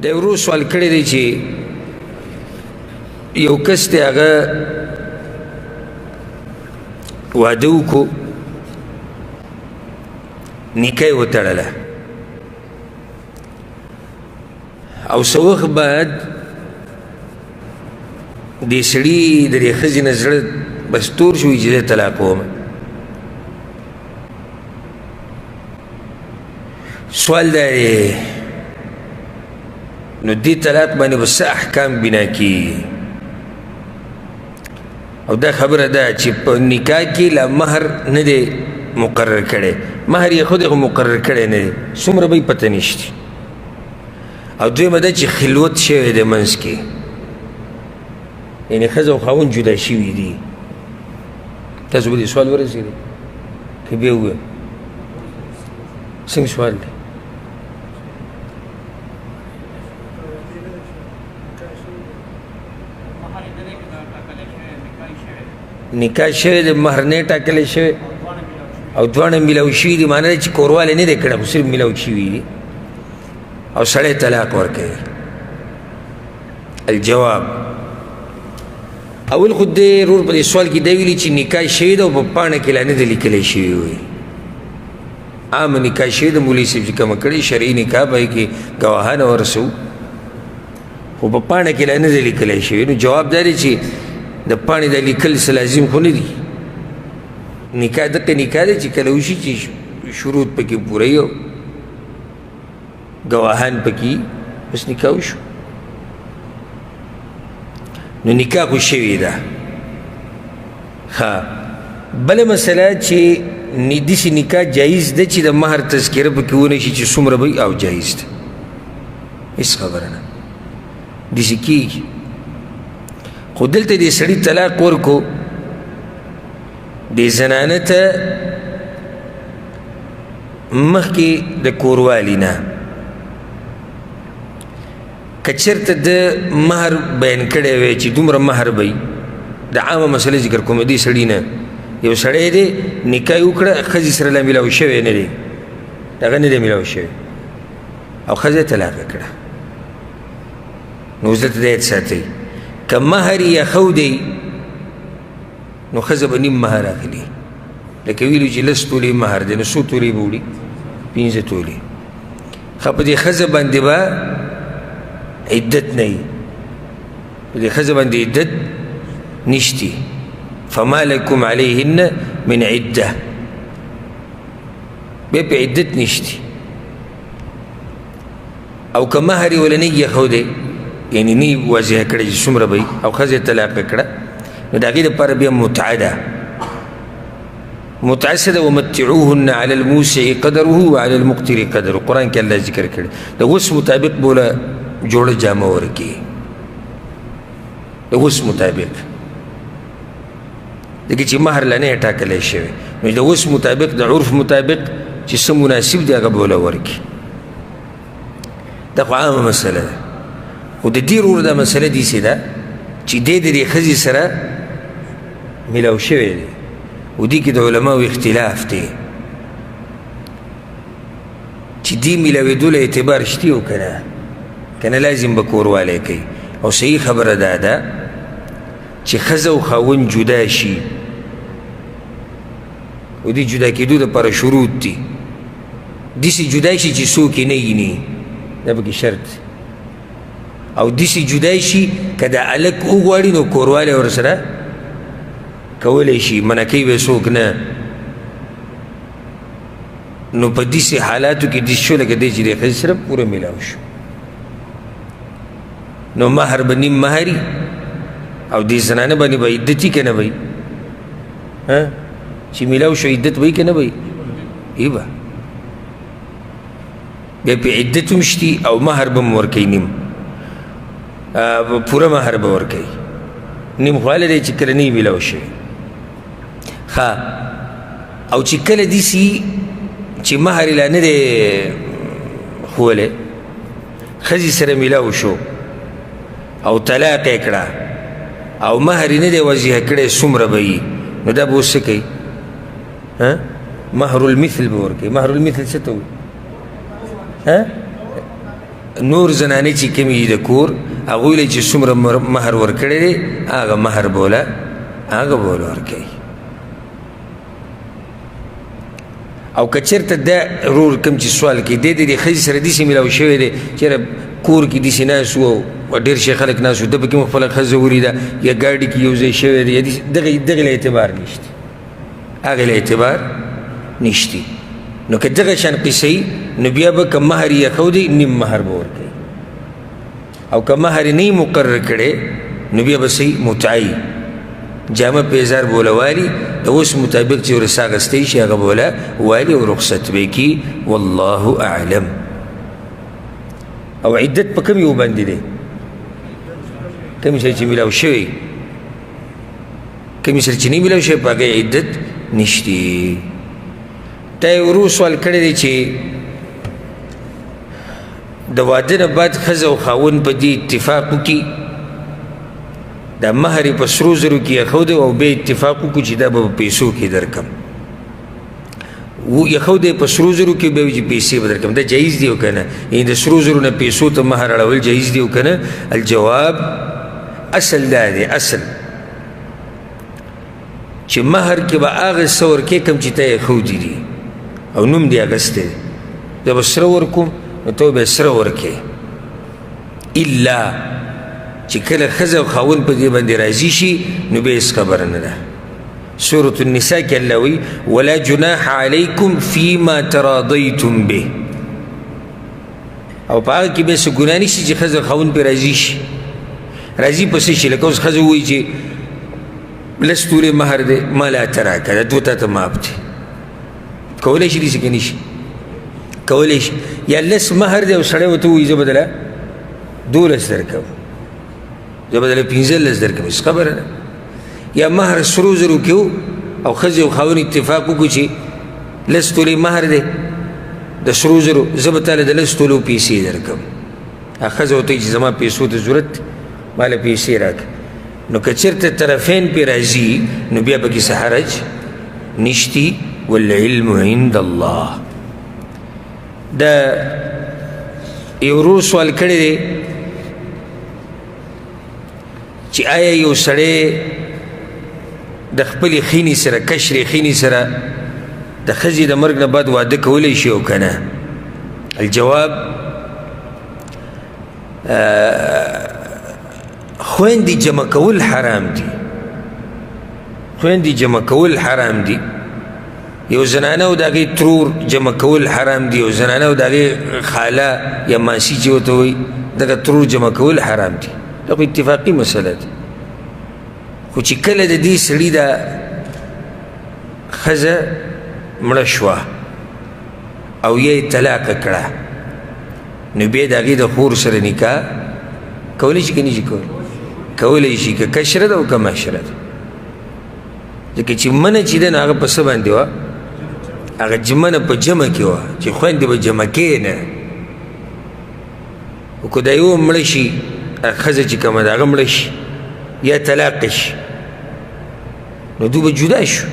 د ورو سوال کړی دی چې یو کس دی هغه واده وکړو نکاح یې وتړله او څه وخت بعد دې سړي د دې ښځې نه زړه بس تور شو چې زه طلاق وم سوال دا دی نو دې طلاق باندې به څه احکام بنا کیږي او دا خبره ده چې په نکاح کې لا مهر نه دی مقرر کړی مهر یې خود خو مقرر کړی نه دی څومره به یې پته نشته او دویمه ده چې خلوت شوی دی منځ کې یعنې ښځه او خاوند جدا شوي دي تاسو به دې سوال ورسېدی که بیا ووایم څنګه سوال دی نکاح شوی دی مهر نه ټاکلی شوی او دواړه میلاو شوي دي معنی ده چې کوروالی نه دی کړی خو صرف میلاو شوي دي او سړی طلاق ورکوي الجواب اول خو دې رور په دې سوال کې دا ویلي چې نکاح شوی ده او په پاڼه کې لا نه دی لیکلی شوي وي عام نکاح شوی ده مولوي صاحب چې کومه کړې شرعي نکاح به یې کې ګواهانه ورسوو خو په پاڼه کې لا نه دی لیکلی شوي نو جواب دا دی چې د پاڼې د لیکل څه لازم خو نه دي نکاح دقه نکاح دی چې کله وشي چې شروط پکې پوره وي او ګواهان پکې بس نکاح وشو نو نکاح خو شوې ده ښه بله مسله چې داسې نکاح جایز ده چې د مهر تذکره پکې ونه شي چې څومره به او جایز ده هېڅ خبره نه داسې کېږي خو دلته دې سړي طلاق ورکو دې زنانه ته مخکې د کوروالي نه که چېرته د مهر بیان کړی وی چې دومره مهر به د عامه مسله ذکر کوم دې سړي نه یو سړی دی نکاح یې وکړه ښځې سره لا میلاو شوی نه دی هغه نه دی میلاو شوی او ښځه یې طلاقه کړه نو اوس دلته دا یاد ساتئ که مهر یې ښو دی نو ښځه به نیم مهر اخلي لکه ویلو چې لس تولې مهر دی نو څو تولې به وړي 15 تولې ښه په دې ښځه باندې به عدت نه وي په دې ښځه باندې عدت نشتی فما لکم علیهن من عده بیا په عدت نشتی او که مهر یې وله نه یې یعنی نی واضح کړی چې څومره به او ښځه طلاقه کړه نو د هغې دپاره بیا متعه ده متعه څه ده ومتعوهن علی الموسع قدره وعلى المقتر قدره قرآن کې الله ذکر کړی د وس مطابق بوله جوړه جامه ورکړي د وس مطابق دګې چې مهر لا نه ټاکلی شوی نو د وس مطابق د عرف مطابق چې څه مناسب دی هغه بوله ورکړي دا خو عامه مسله ده خو د دې ورور دا مسله داسې ده چې دی د دې ښځې سره میلاو شوی دی و دې کې د علماو اختلاف دی چې دې میلاوېدو له اعتبار شتي او که نه که نه لازم به کوروالی کوي او صحیح خبره دا ده چې ښځه او خاوند جدا شي و دې جدا کېدو دپاره شروط دي داسې جدا شي چې څوک یې نه ویني دا پکې شرط دی او داسې جدای شي که دا هلک وغواړي نو کوروالی ورسره کولی شي منع کوي به څوک نه نو په داسې حالاتو کې داسې شو لکه دی چې د ښځې سره پوره میلاو شو نو مهر به نیم مهري او دې زنانه باندې به عدت وي که نه به چې میلاو شو عدت به وي که نه به ای به بیا پې عدت هم شتي او مهر به م ورکوي نیم پوره مهر به ورکوي نیم خو هله دی چې کله نه یې میلاو شوی ښه او چې کله داسې چې مهر یې لا نه دی ښولی ښځې سره میلاو شو او طلاق یې کړه او مهر یې نه دی وضیحه کړی څومره به وي نو دا به اوس څه کوي مهر المثل به ورکوي مهر المثل څه ته وایي نور زنانې چې کومې دي د کور هغوی له چې څومره مهر ورکړی دی هغه مهر بوله ورکوي. او که چېرته دا رور کوم چې سوال کوي دی د دې ښځې سره داسې میلاو شوی دی چېرې کور کې داسې ناست و او ډېر شي خلک ناست و ده پکې مو خپله ښځه ولیده یا ګاډي کې یو ځای شوی دی یا دغې له اعتبار نشته، هغې له اعتبار نشته. نو که دغه شان قصه وي نو بیا به که مهر یې ایښودی نیم مهر به ورکوي، او که مهر نه یې مقرر کړی نو بیا به صحیح متعی جامه پیزار بوله والی د اوس مطابق چې ورسه اخیستی شي هغه بوله والی او رخصت به کي. والله اعلم. او عدت په کوم یو باندې دی؟ کوم شی چې میلاو شوی، کوم سره چې نه میلاو شوی په هغې عدت نشتی. تا یې ورو سوال کړی دی چې د واده نه بعد ښځه او خاوند په دې اتفاق وکړي دا مهر په سرو زرو کې ایښودی او بیا اتفاق وکړو چې دا به په پیسو کې درکړم، ایښودی په سرو زرو کې بیا وایي چې پیسې به درکړم، دا جایز دی او که نه؟ یعنې د سرو زرو نه پیسو ته مهر اړول جایز دی او که نه؟ الجواب اصل دا دی، اصل چې مهر کې به هغه څه ورکوې کوم چې تا یې ایښودي دي او نوم دې اخیستی دی. زه به سره ورکوم نو ته به سره ورکوې، الا چې کله ښځه او خاوند په دې باندې راضي شي نو بیا هېڅ خبره نه ده. سورة النساء کې الله وایي ولا جناح علیکم فیما تراضیتم به، او په هغه کې بیا څه ګناه نشي چې ښځه او خاوند پرې راضي شي. راضي په څه شي؟ لکه اوس ښځه ووایي چې لس تورې مهر دی ما لا ته راکړه دا دوه تا ته معاف دی، کولی شي داسې که نه شي؟ کولی شي. یا لس مهر دی او سړی ورته ووایي زه به دله 12 درکوم، زه به دله 15 درکوم، هېڅ خبره نه. یا مهر سرو زرو کې و او ښځې او خاوند اتفاق وکړو چې 10 تولې مهر دی د سرو زرو، زه به تاله د 10 تولو پیسې درکوم. هغه ښځه ورته وایي چې زما پیسو ته ضرورت دی ما له پیسې راکړه. نو که چېرته طرفین پې راځي نو بیا پکې څه حرج نشتی. والعلم عند الله. دا یو ورور سوال کړی دی چې آیا یو سړی د خپلې خینې سره کشرې خینې سره د ښځې د مرګ نه بعد واده کولی شي او که نه؟ الجواب خویندې جمع کول حرام دي، خویندې جمع کول حرام دي. یو زنانه او د هغې ترور جمع کول حرام دي، یو زنانه او د هغې خاله یا ماسی چې ورته وایي دغه ترور جمع کول حرام دي. دا خو اتفاقي مسله ده. خو چې کله د دې سړي دا ښځه مړه شوه او یې طلاقه کړه نو بیا د هغې د خور سره نکاح کولی شي که نه شي کولی؟ کولی شي، که کشره ده او که مشره ده. ځکه چې منه چې ده نو هغه په څه باندې وه؟ هغه منه په جمع کې وه چې خویندې به جمع کې نه. خو که دا یو مړه شي ښځه چې کومه ده هغه مړه شي یا طلاق شي نو دوی به جدا شو،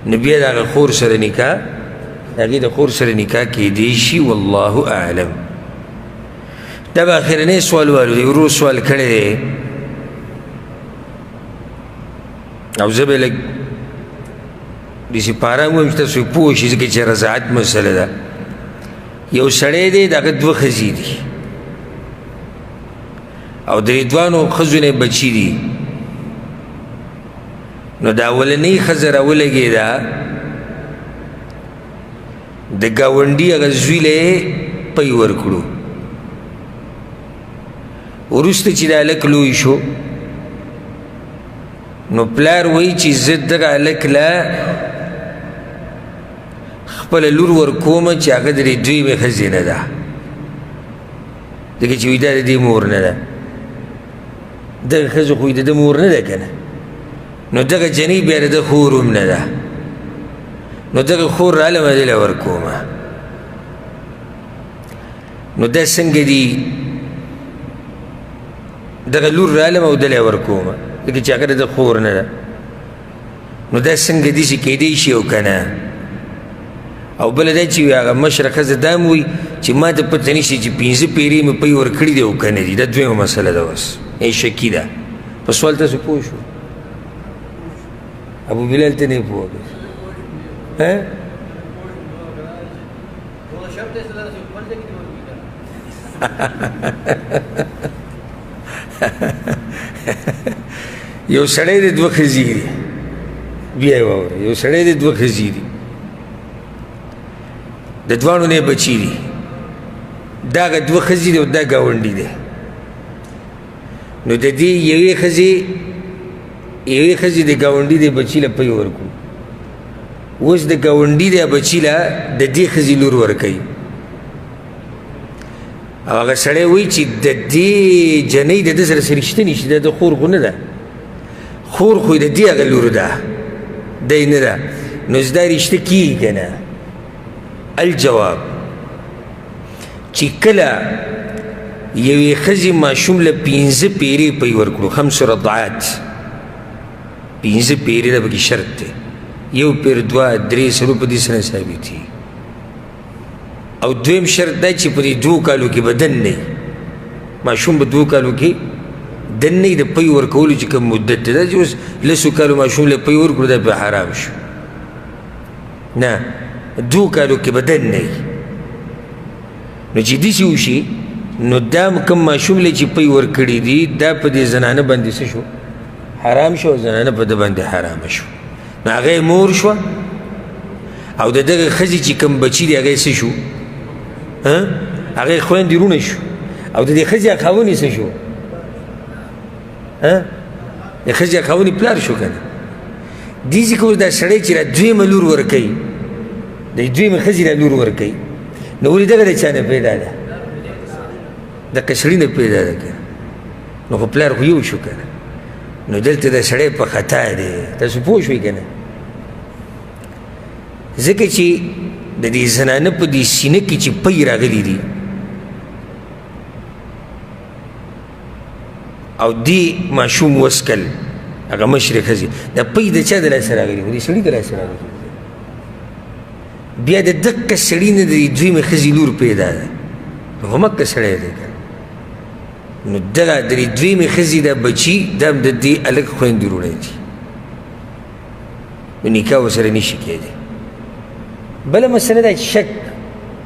نو بیا د هغه خور سره نکاح د هغې د خور سره نکاح کیدی شي. والله اعلم. دا به اخرنی سوال والو دی، ورور سوال کړی دی او زه به لږ داسې پارام ویم چې تاسو پوه شئ ځکه چې رضاعت مسله ده. یو سړی دی د هغه 2 ښځې دي او د دې دوانو ښځو نه بچي دي، نو دا اولنۍ ښځه راولګېده د ګاونډي هغه زوی له یې پی ورکړو. وروسته چې دا هلک لوی شو نو پلار وایي چې زه دغه هلک له خپله لور ورکومه چې هغه د دې دویمې ښځې نه ده، ځکه چې وایي دا د دې مور نه ده، دغه ښځه خو د ده مور نه ده که نه، نو دغه جنۍ بیا د ده خور هم نه ده، نو دغه خور رالم دې له ورکومه. نو دا څنګه دي؟ دغه لور رالم او دله ورکومه ځکه چې هغه د ده خور نه ده، نو دا څنګه داسې کیدی شي او که نه؟ او بله دا چې هغه مشره ښځه دا هم وایي چې ما ته پته نشي چې 15 پیرې مې پی ورکړي دي او که نه دي دا دویمه مسله ده اوس شکي ده په سوال تاسو پوه شو ابو بلال ته نه پوه یو سړی د دوه ښځې دي بیا یې واوره یو سړی د دوه ښځې دي د دواړو نه بچي دي دا هغه دوه ښځې دي او دا ګاونډي دی نو د دې یوې ښځې د ګاونډي د بچي له پی ورکړو اوس د ګاونډي د بچي له د دې ښځې لور ورکوي او هغه سړی وایي چې د دې جنۍ د ده سره څه رشته نشي دا د خور خو نه ده خور خو د دې هغه لور ده دی نه ده نو اوس دا رشته کېږي که نه الجواب چې کله یوې ښځې ماشوم له 15 پیرې پی ورکړو 5 رضعات 15 پیرې ده پکې شرط دی یو پیر 2 3 سلو په دې سره ثابتي او دویم شرط دا چې په دې 2 کالو کې به دن نه ماشوم په 2 کالو کې دن نه د پی ورکولو چې کوم مدت دی دا چې اوس 10 کالو ماشوم له پی ورکړو دا به حرام شو نه 2 کالو کې به دن نه نو چې داسې وشي نو دا کوم ماشوم له چې پی ورکړي دي دا په دې زنانه باندې څه شو حرام شو زنانه په ده باندې حرامه شو نو هغه یې مور شوه او د دغه ښځې چې کوم بچي دی هغه یې څه شو هغه یې خویندې رونه شو او د دې ښځې خاوند یې څه شو د ښځې خاوند یې پلار شو که نه دېسې که اوس دا سړی چې را دویمه لور ورکوي د دویمې ښځې را لور ورکوي نو ولې دغه د چا نه پیدا ده دغه سړي نه پیدا ده که نو خو پلار خو یو شو که نه نو دلته د سړی په خطا دی تاسو پوه شوئ که نه ځکه چې د دې زنانه په دې سینه کې چې پی راغلی دي او دې ماشوم وسکل هغه مشرې ښځې دا پی د چا د لاسه راغلي د سړي د لاسه راغلي بیا د دقه سړي نه د دویمې ښځې لور پیدا ده نو همکه سړی دی که نو دغه د دویمې ښځې دا بچي دا هم د دې هلک خویندې وروڼی دي نو نکاح ورسره نشي کېدی بله مسله دا شک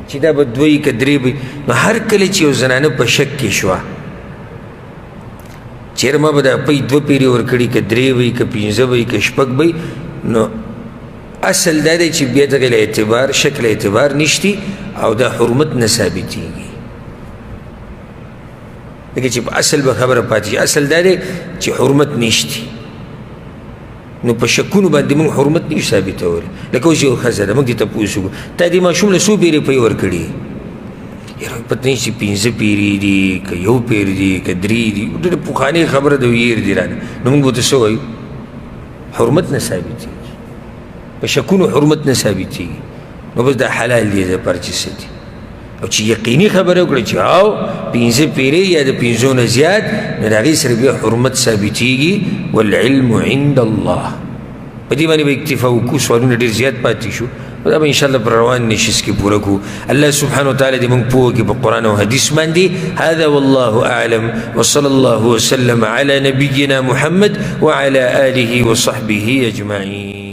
چې دا به 2 که 3 به نو هر کله چې یو زنانه په شک کې شوه چېرې ما به دا پی 2 پیرې ورکړي که 3 وي که 15 وي که 6 وي نو اصل دا دی چې بیا دغه له اعتبار شک له اعتبار نشتی او دا حرمت نه ثابتېږي لکه چې په اصل به خبره پاتې شي اصل دا دی چې حرمت نشتی نو په شکونو باندې موږ حرمت نشو ثابتولی لکه اوس یو ښځه ده موږ دې تپوس وکړو تا دې ماشوم له 100 پیرې پی ورکړي یاره پته نه چې 15 پیرې دي که 1 پیر دي که 3 دي ډېره پخوانۍ خبره ده ویر دي رانه نو موږ به ورته څه وایو حرمت نه ثابتېږي په شکونو حرمت نه ثابتېږي نو بس دا حلال دی د پر چې څه دي او چې یقیني خبره وکړه چې او 15 پیرې یا د 15 نه زیات نو د هغې سره بیا حرمت ثابتېږي والعلم عند الله په دې باندې به اکتفا وکړو سوالونه ډېر زیات پاتې شو دا به انشاءالله پر روان نشست کې پوره کړو الله سبحانه وتعالی دې موږ پوه کړي په قرآن او حدیث باندې هذا والله اعلم وصلى الله وسلم على نبينا محمد وعلى آله وصحبه أجمعين